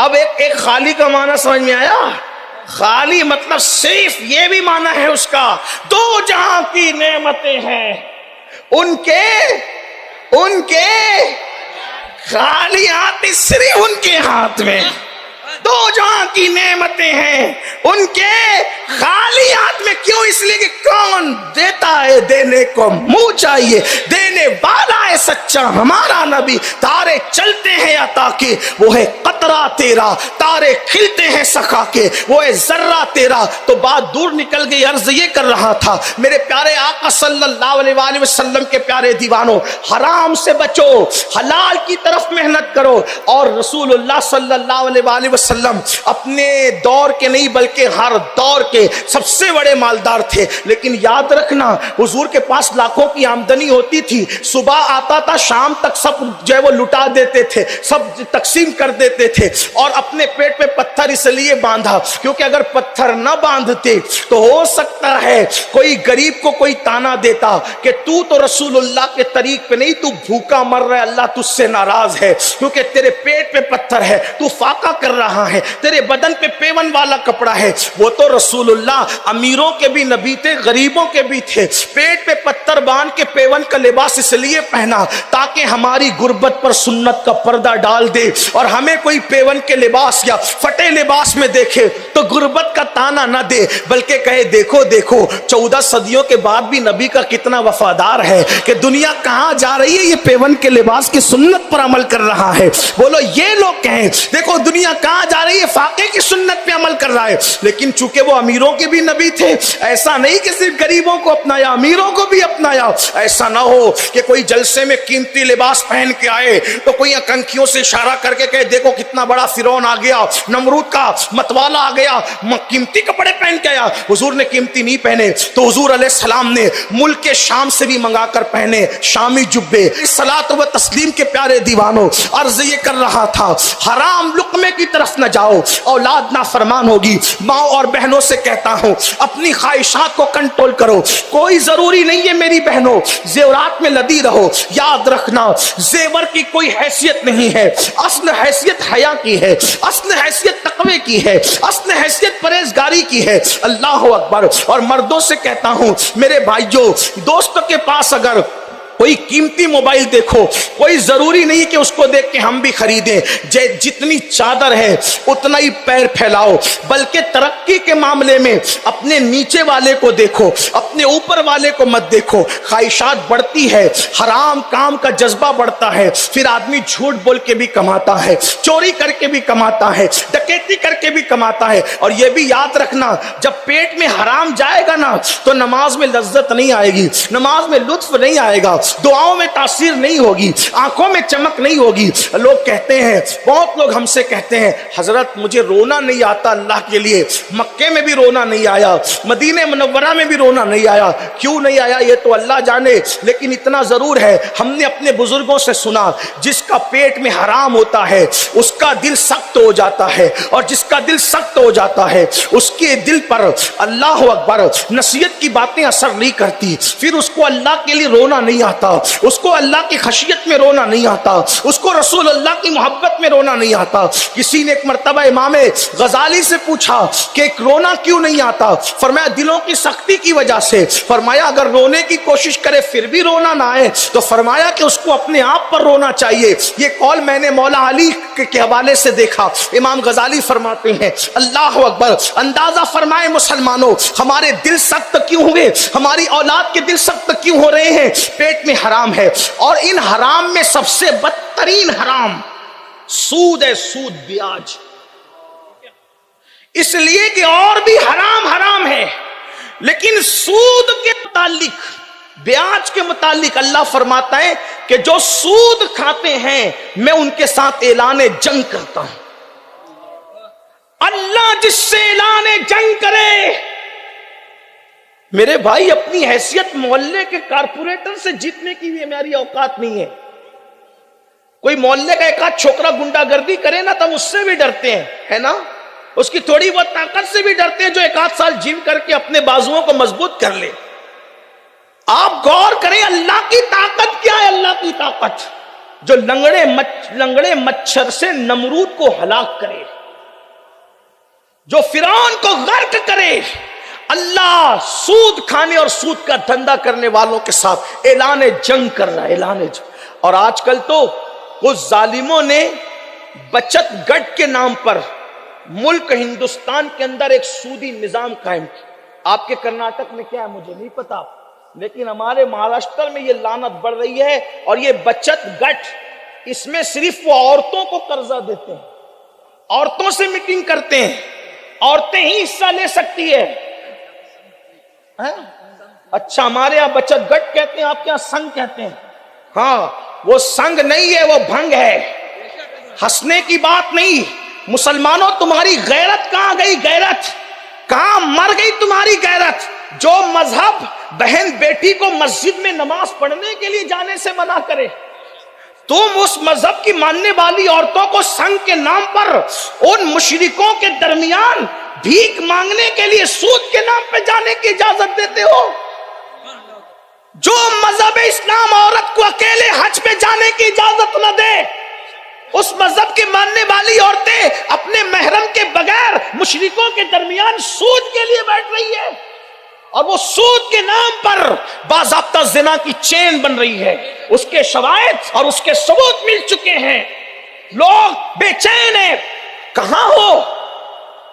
اب ایک خالی کا معنی سمجھ میں آیا؟ خالی مطلب صرف یہ بھی معنی ہے اس کا، دو جہاں کی نعمتیں ہیں ان کے خالی ہاتھ، صرف ان کے ہاتھ میں دو جہاں کی نعمتیں ہیں ان کے خالی ہاتھ میں۔ کیوں؟ اس لیے کہ کون دیتا ہے دینے کو منہ چاہیے، دینے والا ہے سچا ہمارا نبی۔ تارے چلتے ہیں عطا کے وہ ہے قطرہ تیرا، تارے کھلتے ہیں سخا کے وہ ہے ذرہ تیرا۔ تو بات دور نکل گئی، عرض یہ کر رہا تھا میرے پیارے آقا صلی اللہ علیہ وآلہ وسلم کے پیارے دیوانوں، حرام سے بچو، حلال کی طرف محنت کرو۔ اور رسول اللہ صلی اللہ علیہ وآلہ وسلم اپنے دور کے نہیں بلکہ ہر دور کے سب سے بڑے مالدار تھے، لیکن یاد رکھنا حضور کے پاس لاکھوں کی آمدنی ہوتی تھی، صبح آتا تھا شام تک سب جو ہے وہ لٹا دیتے تھے، سب تقسیم کر دیتے تھے، اور اپنے پیٹ پہ پتھر اس لیے باندھا کیونکہ اگر پتھر نہ باندھتے تو ہو سکتا ہے کوئی غریب کو کوئی تانا دیتا کہ تو رسول اللہ کے طریق پہ نہیں، تو بھوکا مر رہا ہے، اللہ تجھ سے ناراض ہے کیونکہ تیرے پیٹ پہ پتھر ہے، تو فاقہ کر رہا ہے، تیرے بدن پہ پیون والا کپڑا ہے۔ وہ تو رسول اللہ امیروں کے بھی نبی تھے، غریبوں کے بھی تھے، پیٹ پہ پتھر باندھ کے پیون کا لباس اس لیے پہنا تاکہ ہماری غربت پر سنت کا پردہ ڈال دے، اور ہمیں کوئی پیون کے لباس یا پھٹے لباس میں دیکھے تو غربت کا تانا نہ دے، بلکہ کہے دیکھو دیکھو 14 صدیوں کے بعد بھی نبی کا کتنا وفادار ہے کہ دنیا کہاں جا رہی ہے، یہ پیون کے لباس کی سنت پر عمل کر رہا ہے۔ بولو یہ لوگ کہیں دیکھو دنیا کہاں جا رہی ہے، فاقے کی سنت پہ عمل کر رہا ہے۔ لیکن چونکہ وہ امیروں کے بھی نبی تھے، ایسا نہیں کہ صرف غریبوں کو اپنایا، امیروں کو بھی اپنایا۔ ایسا نہ ہو کہ کوئی جلسے میں قیمتی لباس پہن کے آئے تو کوئی کنکھیوں سے اشارہ کر کے کہے دیکھو کتنا بڑا فرعون آ گیا، نمرود کا متوالا آ گیا، قیمتی کپڑے پہن کے آیا۔ حضور نے قیمتی نہیں پہنے تو حضور علیہ السلام نے ملک کے شام سے بھی منگا کر پہنے شامی جبے۔ صلاۃ و تسلیم کے پیارے دیوانوں، عرض یہ کر رہا تھا حرام لقمے کی طرف نہ جاؤ، اولاد نافرمان ہوگی۔ ماں اور بہنوں سے کہتا ہوں اپنی خواہشات کو کنٹرول کرو، کوئی ضروری نہیں ہے میری بہنوں زیورات میں لدی رہو۔ یاد رکھنا زیور کی کوئی حیثیت نہیں ہے، اصل حیثیت حیا کی ہے، اصل حیثیت تقوی کی ہے، اصل حیثیت پرہیزگاری کی ہے۔ اللہ اکبر۔ اور مردوں سے کہتا ہوں میرے بھائیوں، دوستوں کے پاس اگر کوئی قیمتی موبائل دیکھو، کوئی ضروری نہیں کہ اس کو دیکھ کے ہم بھی خریدیں، جتنی چادر ہے اتنا ہی پیر پھیلاؤ، بلکہ ترقی کے معاملے میں اپنے نیچے والے کو دیکھو، اپنے اوپر والے کو مت دیکھو۔ خواہشات بڑھتی ہے، حرام کام کا جذبہ بڑھتا ہے، پھر آدمی جھوٹ بول کے بھی کماتا ہے، چوری کر کے بھی کماتا ہے، ڈکیتی کر کے بھی کماتا ہے۔ اور یہ بھی یاد رکھنا جب پیٹ میں حرام جائے گا نا تو نماز میں لذت نہیں آئے گی، نماز میں لطف نہیں آئے گا، دعاؤں میں تاثیر نہیں ہوگی، آنکھوں میں چمک نہیں ہوگی۔ لوگ کہتے ہیں، بہت لوگ ہم سے کہتے ہیں حضرت مجھے رونا نہیں آتا اللہ کے لیے، مکے میں بھی رونا نہیں آیا، مدینہ منورہ میں بھی رونا نہیں آیا۔ کیوں نہیں آیا یہ تو اللہ جانے، لیکن اتنا ضرور ہے ہم نے اپنے بزرگوں سے سنا جس کا پیٹ میں حرام ہوتا ہے اس کا دل سخت ہو جاتا ہے، اور جس کا دل سخت ہو جاتا ہے اس کے دل پر اللہ اکبر نصیحت کی باتیں اثر نہیں کرتی، پھر اس کو اللہ کے لیے رونا نہیں آتا، اس کو اللہ کی خشیت میں رونا نہیں آتا، اس کو رسول اللہ کی محبت میں رونا نہیں آتا۔ کسی نے ایک مرتبہ امام غزالی سے پوچھا کہ رونا کیوں نہیں آتا؟ فرمایا دلوں کی سختی کی وجہ سے۔ فرمایا اگر رونے کی کوشش کرے پھر بھی رونا نہ آئے تو فرمایا کہ اس کو اپنے آپ پر رونا چاہیے۔ یہ قول میں نے مولا علی کے حوالے سے دیکھا۔ امام غزالی فرماتے ہیں اللہ اکبر، اندازہ فرمائے مسلمانوں ہمارے دل سخت کیوں ہوئے، ہماری اولاد کے دل سخت کیوں ہو رہے ہیں؟ پیٹ میں حرام ہے، اور ان حرام میں سب سے بدترین حرام سود ہے، سود بیاج۔ اس لیے کہ اور بھی حرام ہے، لیکن سود کے متعلق، بیاج کے متعلق اللہ فرماتا ہے کہ جو سود کھاتے ہیں میں ان کے ساتھ اعلان جنگ کرتا ہوں۔ اللہ جس سے اعلان جنگ کرے، میرے بھائی اپنی حیثیت محلے کے کارپوریٹر سے جیتنے کی بھی ہماری اوقات نہیں ہے۔ کوئی محلے کا ایک آدھ چھوکرا گنڈا گردی کرے نا تو ہم اس سے بھی ڈرتے ہیں، ہے نا؟ اس کی تھوڑی بہت طاقت سے بھی ڈرتے ہیں جو ایک آدھ سال جم کر کے اپنے بازوؤں کو مضبوط کر لے۔ آپ غور کریں اللہ کی طاقت کیا ہے؟ اللہ کی طاقت جو لنگڑے مچھر سے نمرود کو ہلاک کرے۔ جو فرعون کو غرق کرے. اللہ سود کھانے اور سود کا دھندا کرنے والوں کے ساتھ اعلان جنگ کر رہا ہے، اعلان جنگ. اور آج کل تو کچھ ظالموں نے بچت گٹ کے نام پر ملک ہندوستان کے اندر ایک سودی نظام قائم کیا. آپ کے کرناٹک میں کیا ہے مجھے نہیں پتا، لیکن ہمارے مہاراشٹر میں یہ لعنت بڑھ رہی ہے. اور یہ بچت گٹ، اس میں صرف وہ عورتوں کو قرضہ دیتے ہیں، عورتوں سے میٹنگ کرتے ہیں، عورتیں ہی حصہ لے سکتی ہے. اچھا، ہمارے یہاں بچت گٹ کہتے ہیں، آپ کے یہاں سنگ کہتے ہیں. ہاں، وہ سنگ نہیں ہے، وہ بھنگ ہے. ہنسنے کی بات نہیں. مسلمانوں، تمہاری غیرت کہاں گئی؟ غیرت کہاں مر گئی تمہاری غیرت؟ جو مذہب بہن بیٹی کو مسجد میں نماز پڑھنے کے لیے جانے سے منع کرے، تم اس مذہب کی ماننے والی عورتوں کو سنگ کے نام پر ان مشرکوں کے درمیان بھیک مانگنے کے لیے سود کے نام پہ جانے کی اجازت دیتے ہو. جو مذہب اسلام عورت کو اکیلے حج پہ جانے کی اجازت نہ دے، اس مذہب کی ماننے والی عورتیں اپنے محرم کے بغیر مشرکوں کے درمیان سود کے لیے بیٹھ رہی ہے، اور وہ سود کے نام پر باضابطہ زنا کی چین بن رہی ہے. اس کے شواہد اور اس کے ثبوت مل چکے ہیں. لوگ بے چین ہیں. کہاں ہو؟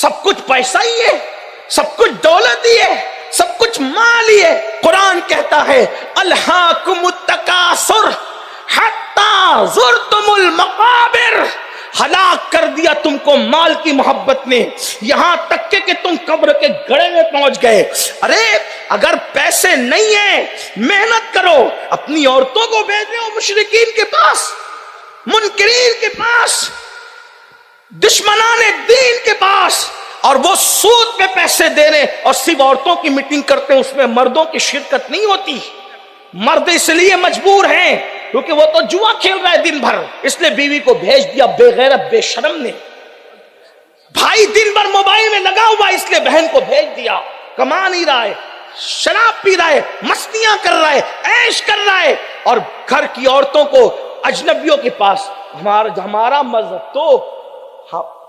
سب کچھ پیسہ ہی ہے، سب کچھ دولت ہی ہے، سب کچھ مال ہی ہے. قرآن کہتا ہے الہاکم التکاثر حتی زرتم المقابر. ہلاک کر دیا تم کو مال کی محبت نے، یہاں تک کہ تم قبر کے گڑھے میں پہنچ گئے. ارے اگر پیسے نہیں ہیں، محنت کرو، اپنی عورتوں کو بھیج دو مشرکین کے پاس، منکرین کے پاس، دشمنان دین کے پاس، اور وہ سود پہ پیسے دے رہے اور صرف عورتوں کی میٹنگ کرتے ہیں. اس میں مردوں کی شرکت نہیں ہوتی. مرد اس لیے مجبور ہیں کیونکہ وہ تو جوا کھیل رہا ہے دن بھر، اس لیے بیوی کو بھیج دیا بے غیرت بے شرم نے. بھائی دن بھر موبائل میں لگا ہوا، اس لیے بہن کو بھیج دیا. کما نہیں رہا ہے، شراب پی رہا ہے، مستیاں کر رہا ہے، عیش کر رہا ہے، اور گھر کی عورتوں کو اجنبیوں کے پاس. ہمارا مذہب تو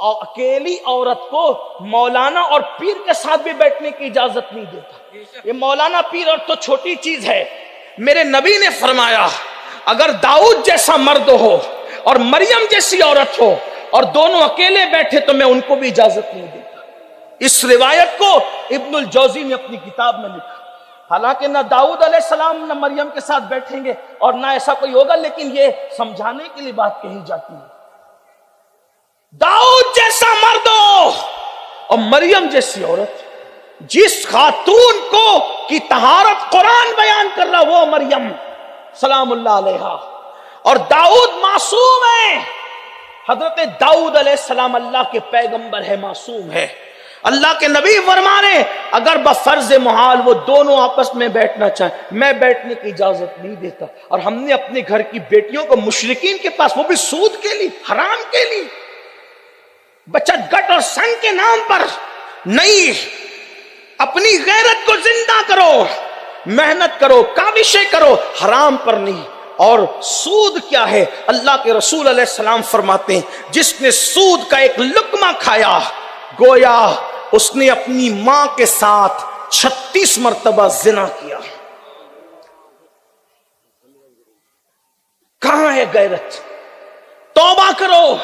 اکیلی عورت کو مولانا اور پیر کے ساتھ بھی بیٹھنے کی اجازت نہیں دیتا. یہ مولانا پیر اور تو چھوٹی چیز ہے. میرے نبی نے فرمایا اگر داؤد جیسا مرد ہو اور مریم جیسی عورت ہو اور دونوں اکیلے بیٹھے تو میں ان کو بھی اجازت نہیں دیتا. اس روایت کو ابن الجوزی نے اپنی کتاب میں لکھا. حالانکہ نہ داؤد علیہ السلام نہ مریم کے ساتھ بیٹھیں گے اور نہ ایسا کوئی ہوگا، لیکن یہ سمجھانے کے لیے بات کہی جاتی ہے. داؤد جیسا مرد ہو اور مریم جیسی عورت، جس خاتون کو کی طہارت قرآن بیان کر رہا وہ مریم سلام اللہ علیہا، اور داؤد معصوم ہے. حضرت داؤد علیہ السلام اللہ کے پیغمبر ہے، معصوم ہے. اللہ کے نبی فرمانے اگر بفرض محال وہ دونوں آپس میں بیٹھنا چاہیں، میں بیٹھنے کی اجازت نہیں دیتا. اور ہم نے اپنے گھر کی بیٹیوں کو مشرکین کے پاس، وہ بھی سود کے لیے، حرام کے لیے، بچت گٹ اور سنگ کے نام پر نہیں. اپنی غیرت کو زندہ کرو، محنت کرو، کاوشیں کرو، حرام پر نہیں. اور سود کیا ہے؟ اللہ کے رسول علیہ السلام فرماتے ہیں جس نے سود کا ایک لقمہ کھایا گویا اس نے اپنی ماں کے ساتھ 36 مرتبہ زنا کیا. کہاں ہے غیرت؟ توبہ کرو،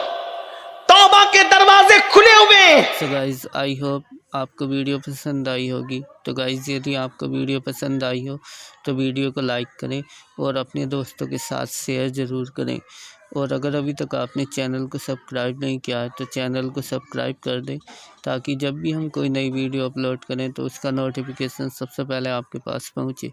توبہ کے دروازے کھلے ہوئے ہیں. So guys, I hope آپ کو ویڈیو پسند آئی ہوگی. تو گائز یدی آپ کو ویڈیو پسند آئی ہو تو ویڈیو کو لائک کریں اور اپنے دوستوں کے ساتھ شیئر ضرور کریں. اور اگر ابھی تک آپ نے چینل کو سبسکرائب نہیں کیا ہے تو چینل کو سبسکرائب کر دیں تاکہ جب بھی ہم کوئی نئی ویڈیو اپلوڈ کریں تو اس کا نوٹیفیکیشن سب سے پہلے آپ کے پاس پہنچے.